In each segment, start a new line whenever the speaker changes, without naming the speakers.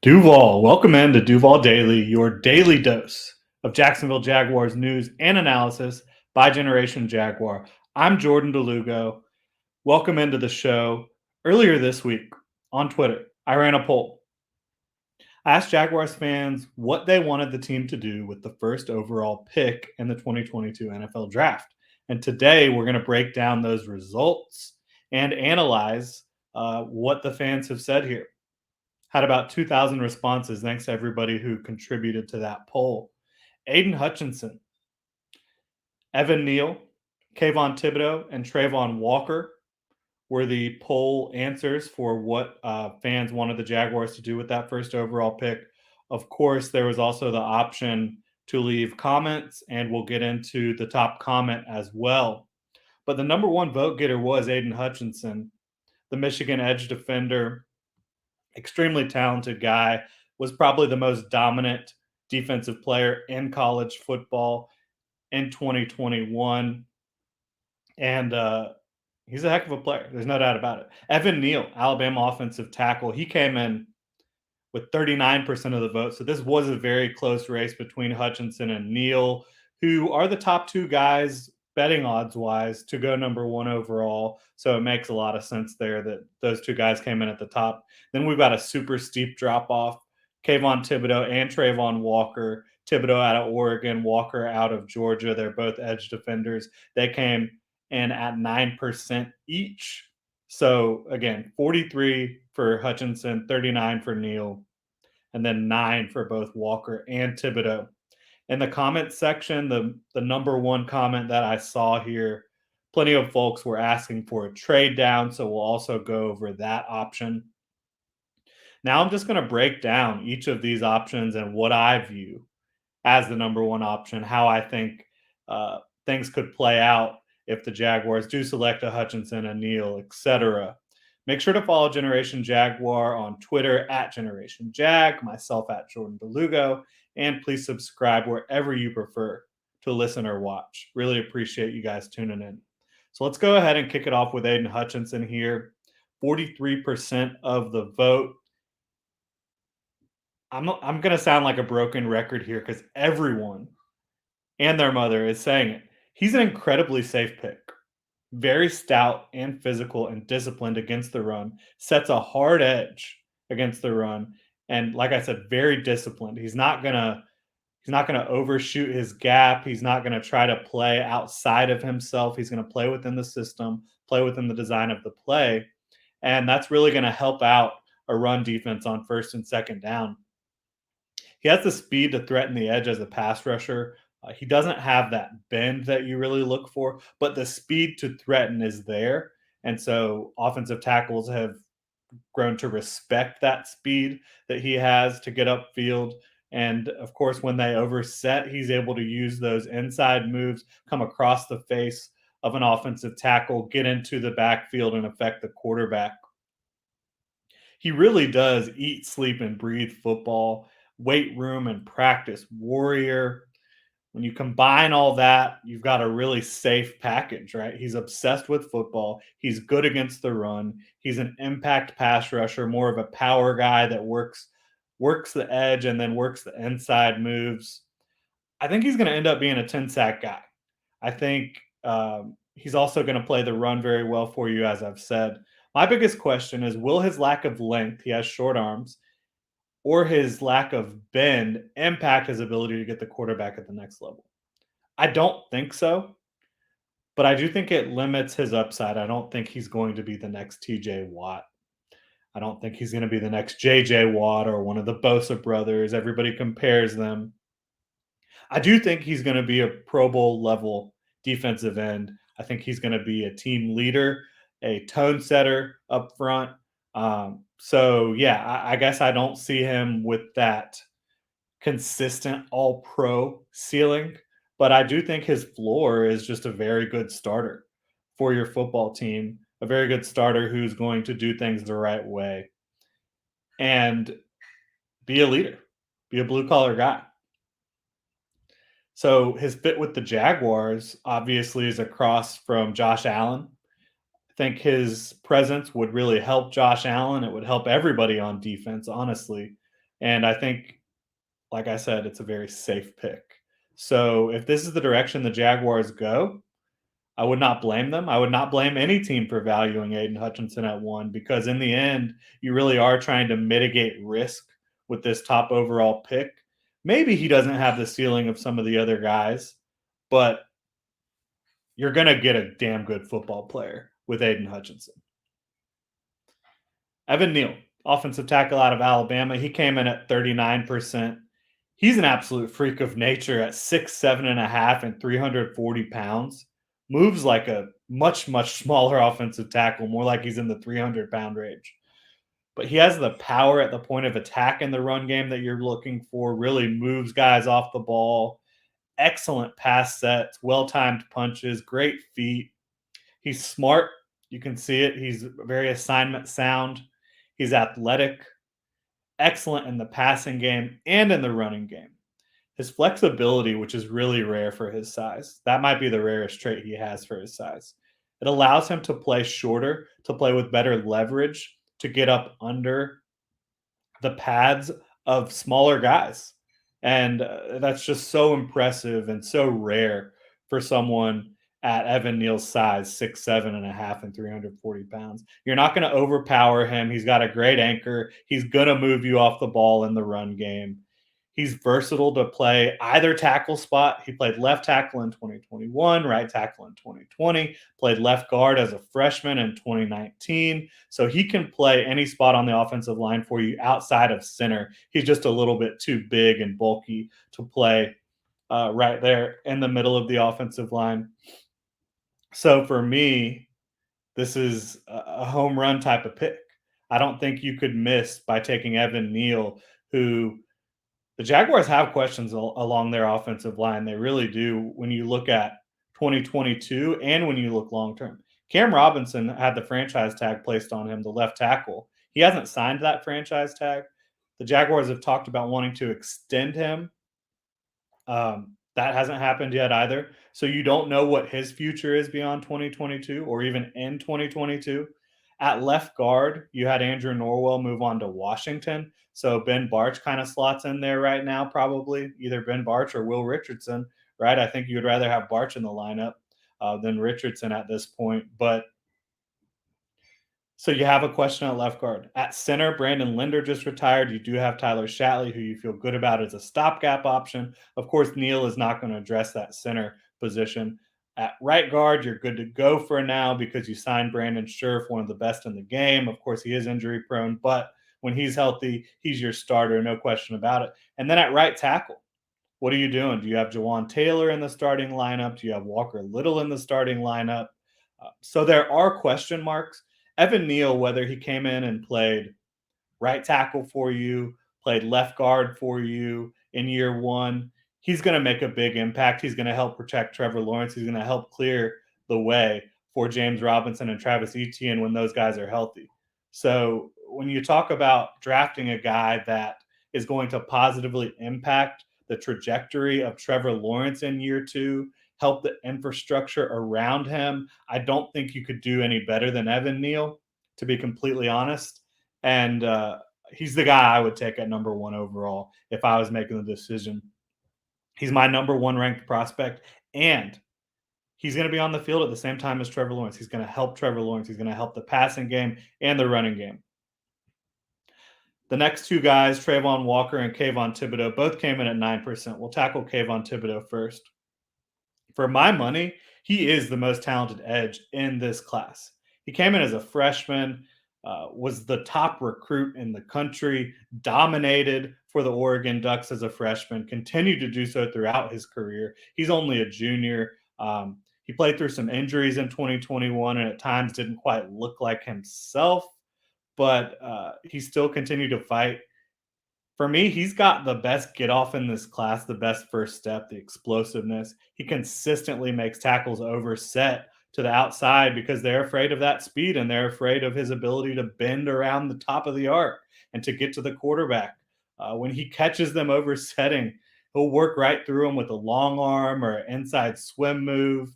Duval, welcome into Duval Daily, your daily dose of Jacksonville Jaguars news and analysis by Generation Jaguar. I'm Jordan DeLugo. Welcome into the show. Earlier this week on Twitter, I ran a poll. I asked Jaguars fans what they wanted the team to do with the first overall pick in the 2022 NFL Draft. And today we're going to break down those results and analyze what the fans have said here. Had about 2,000 responses. Thanks to everybody who contributed to that poll. Aiden Hutchinson, Evan Neal, Kayvon Thibodeau, and Trayvon Walker were the poll answers for what fans wanted the Jaguars to do with that first overall pick. Of course, there was also the option to leave comments, and we'll get into the top comment as well. But the number one vote getter was Aiden Hutchinson, the Michigan edge defender, extremely talented guy, was probably the most dominant defensive player in college football in 2021. And he's a heck of a player. There's no doubt about it. Evan Neal, Alabama offensive tackle, he came in with 39% of the vote. So this was a very close race between Hutchinson and Neal, who are the top two guys betting odds wise to go number one overall. So it makes a lot of sense there that those two guys came in at the top. Then we've got a super steep drop off. Kayvon Thibodeau and Trayvon Walker. Thibodeau out of Oregon, Walker out of Georgia. They're both edge defenders. They came in at 9% each. So again, 43 for Hutchinson, 39 for Neal, and then 9 for both Walker and Thibodeau. In the comment section, the number one comment that I saw here, plenty of folks were asking for a trade down, so we'll also go over that option. Now I'm just going to break down each of these options and what I view as the number one option, how I think things could play out if the Jaguars do select a Hutchinson, a Neal, etc. Make sure to follow Generation Jaguar on Twitter at Generation Jag, myself at Jordan DeLugo, and please subscribe wherever you prefer to listen or watch. Really appreciate you guys tuning in. So let's go ahead and kick it off with Aidan Hutchinson here. 43% of the vote. I'm going to sound like a broken record here because everyone and their mother is saying it. He's an incredibly safe pick. Very stout and physical and disciplined against the run. Sets a hard edge against the run. And like I said, very disciplined. He's not gonna overshoot his gap. He's not gonna try to play outside of himself. He's gonna play within the system, play within the design of the play. And that's really gonna help out a run defense on first and second down. He has the speed to threaten the edge as a pass rusher. He doesn't have that bend that you really look for, but the speed to threaten is there. And so offensive tackles have grown to respect that speed that he has to get upfield. And of course, when they overset, he's able to use those inside moves, come across the face of an offensive tackle, get into the backfield, and affect the quarterback. He really does eat, sleep, and breathe football, weight room, and practice warrior. When you combine all that, you've got a really safe package, right? He's obsessed with football. He's good against the run. He's an impact pass rusher, more of a power guy that works the edge and then works the inside moves. I think he's going to end up being a 10 sack guy. I think he's also going to play the run very well for you, as I've said. My biggest question is, will his lack of length, he has short arms, or his lack of bend impact his ability to get the quarterback at the next level? I don't think so, but I do think it limits his upside. I don't think he's going to be the next TJ Watt. I don't think he's going to be the next JJ Watt or one of the Bosa brothers. Everybody compares them. I do think he's going to be a Pro Bowl level defensive end. I think he's going to be a team leader, a tone setter up front. So yeah, I guess I don't see him with that consistent all pro ceiling, but I do think his floor is just a very good starter for your football team, a very good starter who's going to do things the right way and be a leader, be a blue collar guy. So his fit with the Jaguars obviously is across from Josh Allen. I think his presence would really help Josh Allen. It would help everybody on defense, honestly. And I think, like I said, it's a very safe pick. So if this is the direction the Jaguars go, I would not blame them. I would not blame any team for valuing Aiden Hutchinson at 1 because in the end, you really are trying to mitigate risk with this top overall pick. Maybe he doesn't have the ceiling of some of the other guys, but you're going to get a damn good football player with Aiden Hutchinson. Evan Neal, offensive tackle out of Alabama. He came in at 39%. He's an absolute freak of nature at 6'7.5" and 340 pounds. Moves like a much, much smaller offensive tackle, more like he's in the 300-pound range. But he has the power at the point of attack in the run game that you're looking for, really moves guys off the ball. Excellent pass sets, well-timed punches, great feet. He's smart. You can see it. He's very assignment sound. He's athletic, excellent in the passing game and in the running game. His flexibility, which is really rare for his size, that might be the rarest trait he has for his size. It allows him to play shorter, to play with better leverage, to get up under the pads of smaller guys. And that's just so impressive and so rare for someone at Evan Neal's size, 6'7.5" and 340 pounds. You're not going to overpower him. He's got a great anchor. He's going to move you off the ball in the run game. He's versatile to play either tackle spot. He played left tackle in 2021, right tackle in 2020, played left guard as a freshman in 2019. So he can play any spot on the offensive line for you outside of center. He's just a little bit too big and bulky to play right there in the middle of the offensive line. So for me, this is a home run type of pick. I don't think you could miss by taking Evan Neal, who the Jaguars have questions along their offensive line. They really do when you look at 2022 and when you look long term. Cam Robinson had the franchise tag placed on him, the left tackle. He hasn't signed that franchise tag. The Jaguars have talked about wanting to extend him. That hasn't happened yet either. So you don't know what his future is beyond 2022 or even in 2022. At left guard, you had Andrew Norwell move on to Washington. So Ben Barch kind of slots in there right now, probably either Ben Barch or Will Richardson, right? I think you would rather have Barch in the lineup than Richardson at this point. But so you have a question at left guard. At center, Brandon Linder just retired. You do have Tyler Shatley, who you feel good about as a stopgap option. Of course, Neal is not going to address that center position. At right guard, you're good to go for now because you signed Brandon Scherf, one of the best in the game. Of course, he is injury prone, but when he's healthy, he's your starter, no question about it. And then at right tackle, what are you doing? Do you have Jawan Taylor in the starting lineup? Do you have Walker Little in the starting lineup? So there are question marks. Evan Neal, whether he came in and played right tackle for you, played left guard for you in year one, he's going to make a big impact. He's going to help protect Trevor Lawrence. He's going to help clear the way for James Robinson and Travis Etienne when those guys are healthy. So when you talk about drafting a guy that is going to positively impact the trajectory of Trevor Lawrence in year two, help the infrastructure around him, I don't think you could do any better than Evan Neal, to be completely honest. And he's the guy I would take at number 1 overall if I was making the decision. He's my number 1 ranked prospect, and he's going to be on the field at the same time as Trevor Lawrence. He's going to help Trevor Lawrence. He's going to help the passing game and the running game. The next two guys, Trayvon Walker and Kayvon Thibodeau, both came in at 9%. We'll tackle Kayvon Thibodeau first. For my money, he is the most talented edge in this class. He came in as a freshman, was the top recruit in the country, dominated for the Oregon Ducks as a freshman, continued to do so throughout his career. He's only a junior. He played through some injuries in 2021 and at times didn't quite look like himself, but he still continued to fight. For me, he's got the best get off in this class, the best first step, the explosiveness. He consistently makes tackles over set to the outside because they're afraid of that speed and they're afraid of his ability to bend around the top of the arc and to get to the quarterback. When he catches them over setting, he'll work right through them with a long arm or an inside swim move.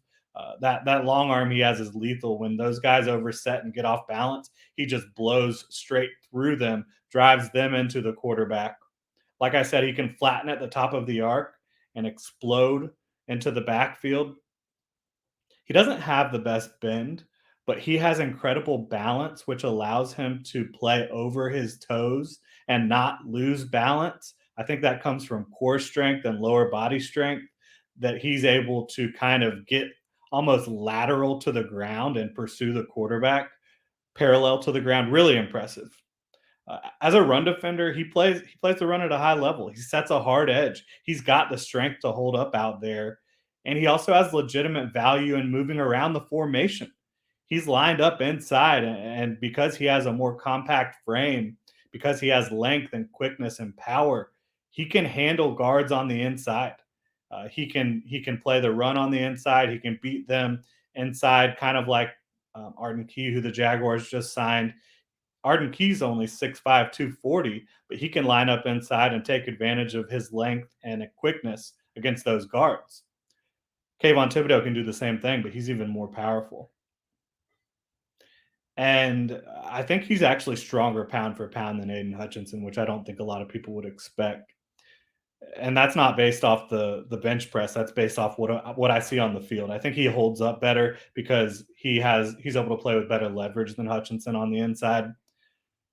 That long arm he has is lethal. When those guys overset and get off balance, he just blows straight through them, drives them into the quarterback. Like I said, he can flatten at the top of the arc and explode into the backfield. He doesn't have the best bend, but he has incredible balance, which allows him to play over his toes and not lose balance. I think that comes from core strength and lower body strength, that he's able to kind of get almost lateral to the ground and pursue the quarterback parallel to the ground. Really impressive. As a run defender, he plays the run at a high level. He sets a hard edge. He's got the strength to hold up out there, and he also has legitimate value in moving around the formation. He's lined up inside, and because he has a more compact frame, because he has length and quickness and power, he can handle guards on the inside. He can play the run on the inside. He can beat them inside, kind of like Arden Key, who the Jaguars just signed. Arden Key's only 6'5", 240, but he can line up inside and take advantage of his length and quickness against those guards. Kayvon Thibodeau can do the same thing, but he's even more powerful. And I think he's actually stronger pound for pound than Aiden Hutchinson, which I don't think a lot of people would expect. And that's not based off the bench press. That's based off what I see on the field. I think he holds up better because he's able to play with better leverage than Hutchinson on the inside.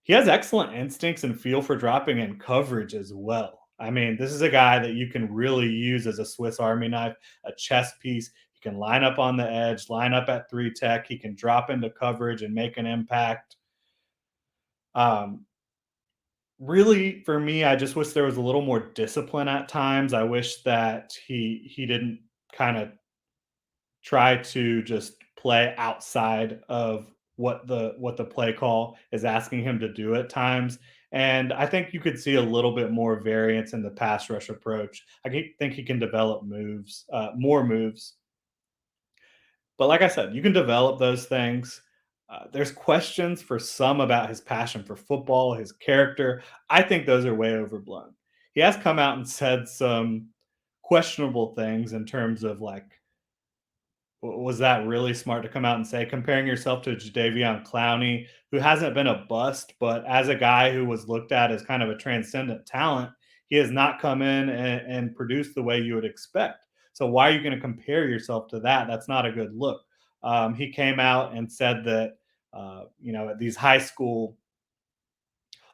He has excellent instincts and feel for dropping in coverage as well. I mean, this is a guy that you can really use as a Swiss Army knife, a chess piece. He can line up on the edge, line up at three tech. He can drop into coverage and make an impact. Um, Really, for me, I just wish there was a little more discipline at times. I wish that he didn't kind of try to just play outside of what the play call is asking him to do at times. And I think you could see a little bit more variance in the pass rush approach. Think he can develop more moves. But like I said, you can develop those things. There's questions for some about his passion for football, his character. I think those are way overblown. He has come out and said some questionable things in terms of like, was that really smart to come out and say, comparing yourself to Jadeveon Clowney, who hasn't been a bust, but as a guy who was looked at as kind of a transcendent talent, he has not come in and produced the way you would expect. So why are you going to compare yourself to that? That's not a good look. He came out and said that at these high school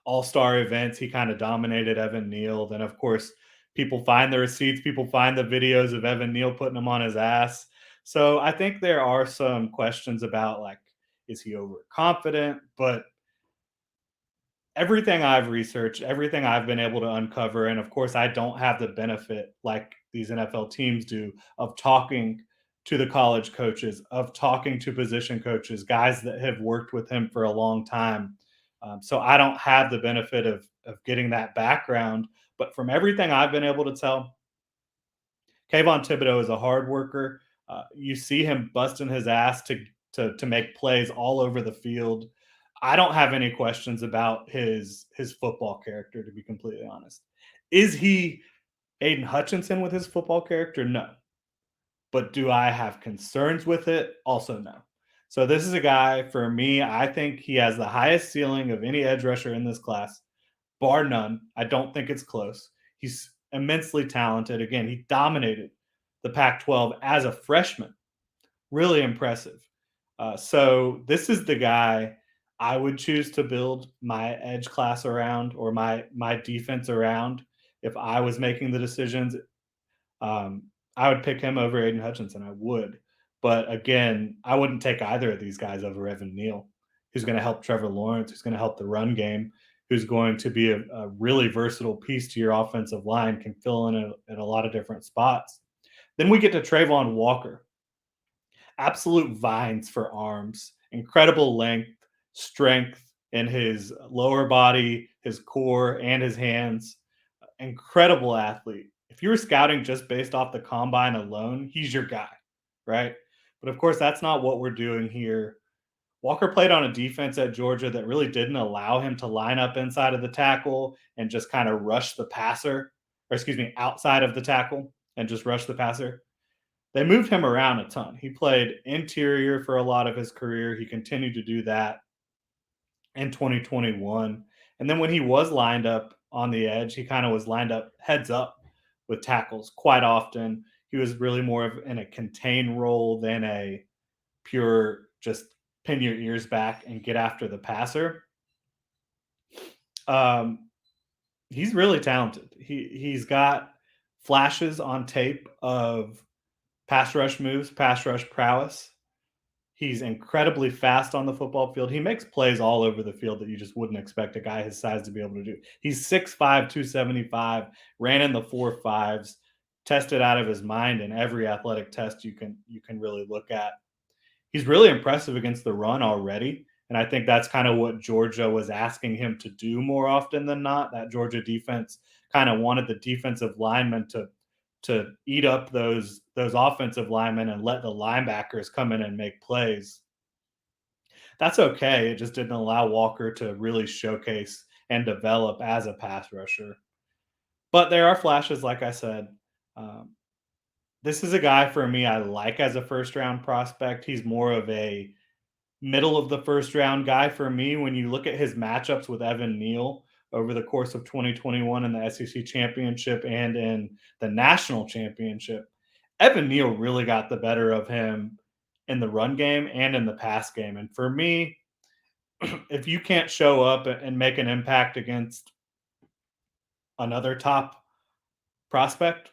all-star events, he kind of dominated Evan Neal. Then, of course, people find the receipts, people find the videos of Evan Neal putting him on his ass. So I think there are some questions about like, is he overconfident? But everything I've researched, everything I've been able to uncover, and of course, I don't have the benefit like these NFL teams do of talking to the college coaches, of talking to position coaches, guys that have worked with him for a long time. So I don't have the benefit of getting that background. But from everything I've been able to tell, Kayvon Thibodeau is a hard worker. You see him busting his ass to make plays all over the field. I don't have any questions about his football character, to be completely honest. Is he Aiden Hutchinson with his football character? No. But do I have concerns with it? Also, no. So this is a guy, for me, I think he has the highest ceiling of any edge rusher in this class, bar none. I don't think it's close. He's immensely talented. Again, he dominated the Pac-12 as a freshman. Really impressive. So this is the guy I would choose to build my edge class around, or my defense around, if I was making the decisions. Um, I would pick him over Aiden Hutchinson. I would. But again, I wouldn't take either of these guys over Evan Neal, who's going to help Trevor Lawrence, who's going to help the run game, who's going to be a really versatile piece to your offensive line, can fill in a lot of different spots. Then we get to Trayvon Walker. Absolute vines for arms, incredible length, strength in his lower body, his core, and his hands. Incredible athlete. If you were scouting just based off the combine alone, he's your guy, right? But of course, that's not what we're doing here. Walker played on a defense at Georgia that really didn't allow him to line up inside of the tackle and just kind of rush the passer, or excuse me, outside of the tackle and just rush the passer. They moved him around a ton. He played interior for a lot of his career. He continued to do that in 2021. And then when he was lined up on the edge. He kind of was lined up heads up with tackles quite often. He was really more of in a contain role than a pure just pin your ears back and get after the passer. Um, he's really talented. He's got flashes on tape of pass rush moves, pass rush prowess. He's incredibly fast on the football field. He makes plays all over the field that you just wouldn't expect a guy his size to be able to do. He's 6'5", 275, ran in the 4.5s, tested out of his mind in every athletic test you can really look at. He's really impressive against the run already, and I think that's kind of what Georgia was asking him to do more often than not. That Georgia defense kind of wanted the defensive linemen to eat up those offensive linemen and let the linebackers come in and make plays. That's okay. It just didn't allow Walker to really showcase and develop as a pass rusher. But there are flashes, like I said. Um, this is a guy for me I like as a first round prospect. He's more of a middle of the first round guy for me. When you look at his matchups with Evan Neal over the course of 2021 in the SEC championship and in the national championship, Evan Neal really got the better of him in the run game and in the pass game. And for me, if you can't show up and make an impact against another top prospect,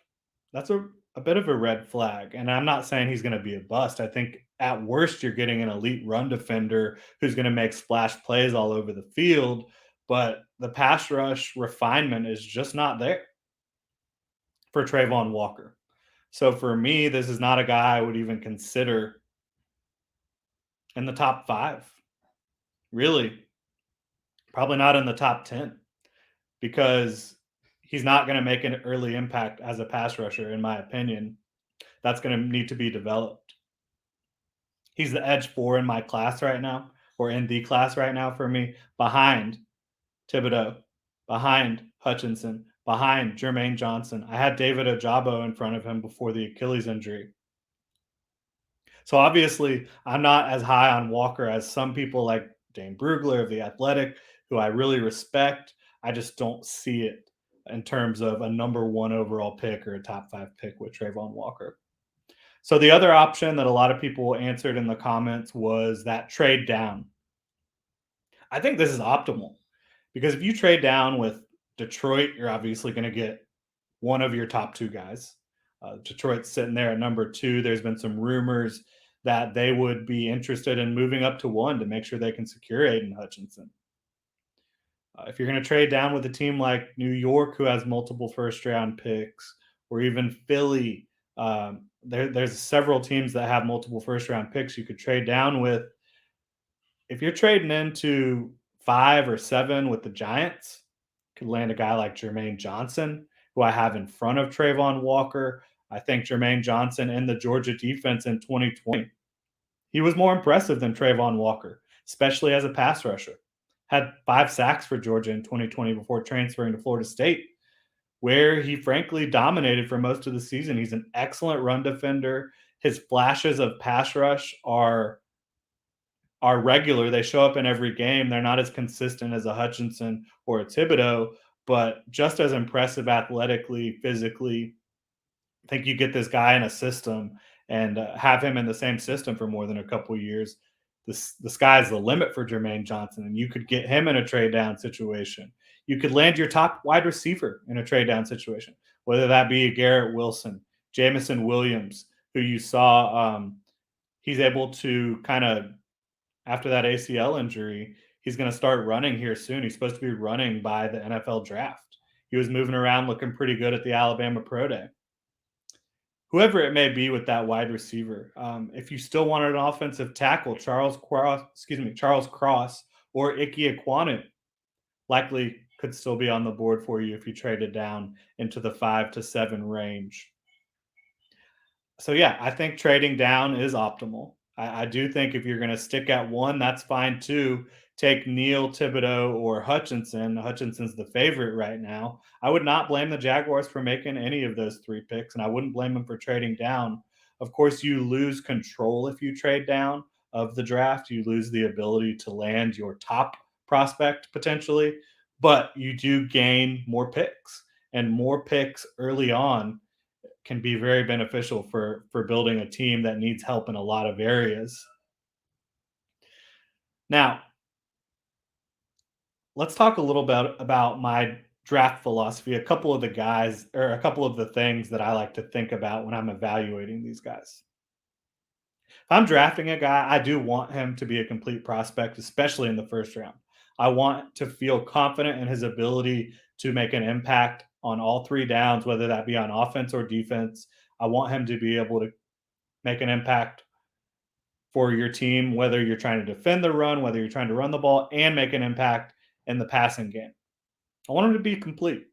that's a bit of a red flag. And I'm not saying he's going to be a bust. I think at worst, you're getting an elite run defender who's going to make splash plays all over the field. But the pass rush refinement is just not there for Trayvon Walker. So for me, this is not a guy I would even consider in the top 5. Really, probably not in the top 10 because he's not going to make an early impact as a pass rusher, in my opinion. That's going to need to be developed. He's the edge 4 in my class right now, or in the class right now for me, behind Thibodeau, behind Hutchinson, behind Jermaine Johnson. I had David Ojabo in front of him before the Achilles injury. So obviously, I'm not as high on Walker as some people like Dane Brugler of The Athletic, who I really respect. I just don't see it in terms of a number 1 overall pick or a top 5 pick with Trayvon Walker. So the other option that a lot of people answered in the comments was that trade down. I think this is optimal because if you trade down with Detroit, you're obviously going to get one of your top 2 guys. Detroit's sitting there at number 2. There's been some rumors that they would be interested in moving up to 1 to make sure they can secure Aiden Hutchinson. If you're going to trade down with a team like New York, who has multiple first round picks, or even Philly, there's several teams that have multiple first round picks you could trade down with. If you're trading into 5 or 7 with the Giants, could land a guy like Jermaine Johnson, who I have in front of Trayvon Walker. I think Jermaine Johnson in the Georgia defense in 2020, he was more impressive than Trayvon Walker, especially as a pass rusher. Had 5 sacks for Georgia in 2020 before transferring to Florida State, where he frankly dominated for most of the season. He's an excellent run defender. His flashes of pass rush are regular. They show up in every game. They're not as consistent as a Hutchinson or a Thibodeau, but just as impressive athletically, physically. I think you get this guy in a system and have him in the same system for more than a couple of years. The sky's the limit for Jermaine Johnson, and you could get him in a trade down situation. You could land your top wide receiver in a trade down situation, whether that be Garrett Wilson, Jamison Williams, who you saw. He's able to kind of, after that ACL injury, he's going to start running here soon. He's supposed to be running by the NFL draft. He was moving around looking pretty good at the Alabama Pro Day. Whoever it may be with that wide receiver, if you still wanted an offensive tackle, Charles Cross or Ike Ekwonu likely could still be on the board for you if you traded down into the 5 to 7 range. So yeah, I think trading down is optimal. I do think if you're going to stick at 1, that's fine too. Take Neal, Thibodeau, or Hutchinson. Hutchinson's the favorite right now. I would not blame the Jaguars for making any of those 3 picks, and I wouldn't blame them for trading down. Of course, you lose control if you trade down of the draft. You lose the ability to land your top prospect potentially, but you do gain more picks, and more picks early on can be very beneficial for building a team that needs help in a lot of areas. Now, let's talk a little bit about my draft philosophy. A couple of the guys, or a couple of the things that I like to think about when I'm evaluating these guys. If I'm drafting a guy, I do want him to be a complete prospect, especially in the first round. I want to feel confident in his ability to make an impact on all three downs, whether that be on offense or defense. I want him to be able to make an impact for your team, whether you're trying to defend the run, whether you're trying to run the ball, and make an impact in the passing game. I want him to be complete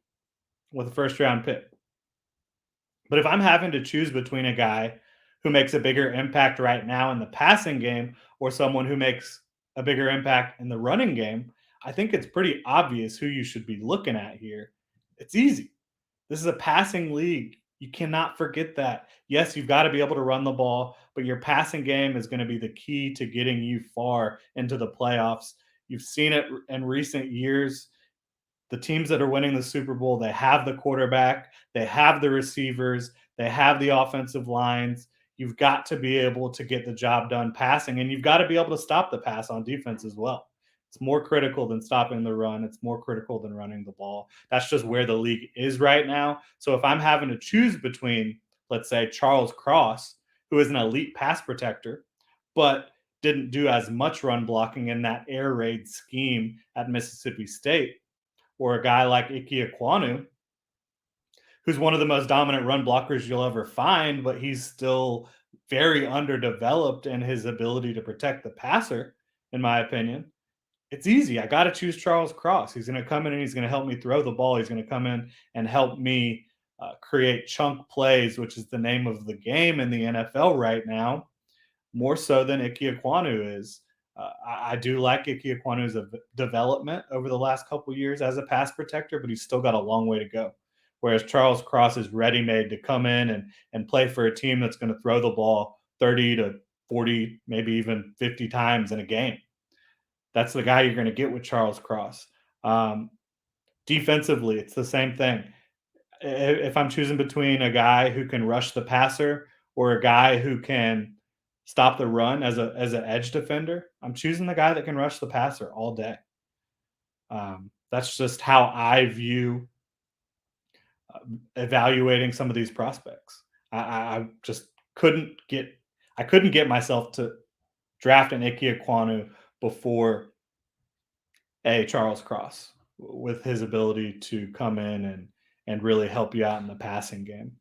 with a first round pick. But if I'm having to choose between a guy who makes a bigger impact right now in the passing game or someone who makes a bigger impact in the running game, I think it's pretty obvious who you should be looking at here. It's easy. This is a passing league. You cannot forget that. Yes, you've got to be able to run the ball, but your passing game is going to be the key to getting you far into the playoffs. You've seen it in recent years. The teams that are winning the Super Bowl, they have the quarterback, they have the receivers, they have the offensive lines. You've got to be able to get the job done passing, and you've got to be able to stop the pass on defense as well. It's more critical than stopping the run. It's more critical than running the ball. That's just where the league is right now. So if I'm having to choose between, let's say, Charles Cross, who is an elite pass protector, but didn't do as much run blocking in that air raid scheme at Mississippi State, or a guy like Ike Ekwonu, who's one of the most dominant run blockers you'll ever find, but he's still very underdeveloped in his ability to protect the passer, in my opinion. It's easy. I got to choose Charles Cross. He's going to come in and he's going to help me throw the ball. He's going to come in and help me create chunk plays, which is the name of the game in the NFL right now, more so than Ike Ekwonu is. I do like Ike Ekwonu's development over the last couple of years as a pass protector, but he's still got a long way to go. Whereas Charles Cross is ready made to come in and play for a team that's going to throw the ball 30 to 40, maybe even 50 times in a game. That's the guy you're going to get with Charles Cross. Um, Defensively, it's the same thing. If I'm choosing between a guy who can rush the passer or a guy who can stop the run as an edge defender, I'm choosing the guy that can rush the passer all day. That's just how I view evaluating some of these prospects. I just couldn't get I couldn't get myself to draft an Ike Ekwonu before a Charles Cross with his ability to come in and really help you out in the passing game.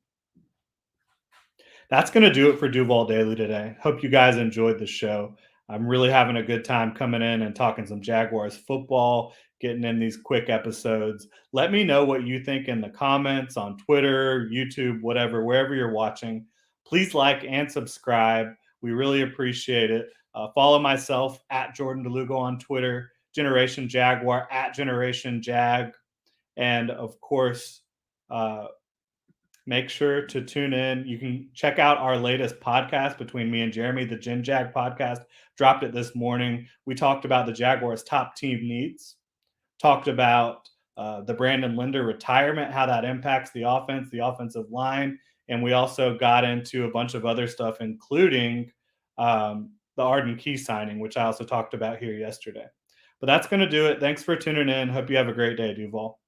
That's going to do it for Duval Daily today. Hope you guys enjoyed the show. I'm really having a good time coming in and talking some Jaguars football, getting in these quick episodes. Let me know what you think in the comments on Twitter, YouTube, whatever, wherever you're watching. Please like and subscribe. We really appreciate it. Follow myself at Jordan DeLugo on Twitter, Generation Jaguar at Generation Jag. And of course, make sure to tune in. You can check out our latest podcast between me and Jeremy, the Gen Jag podcast. Dropped it this morning. We talked about the Jaguars' top team needs, talked about the Brandon Linder retirement, how that impacts the offense, the offensive line. And we also got into a bunch of other stuff, including the Arden Key signing, which I also talked about here yesterday. But that's going to do it. Thanks for tuning in. Hope you have a great day, Duval.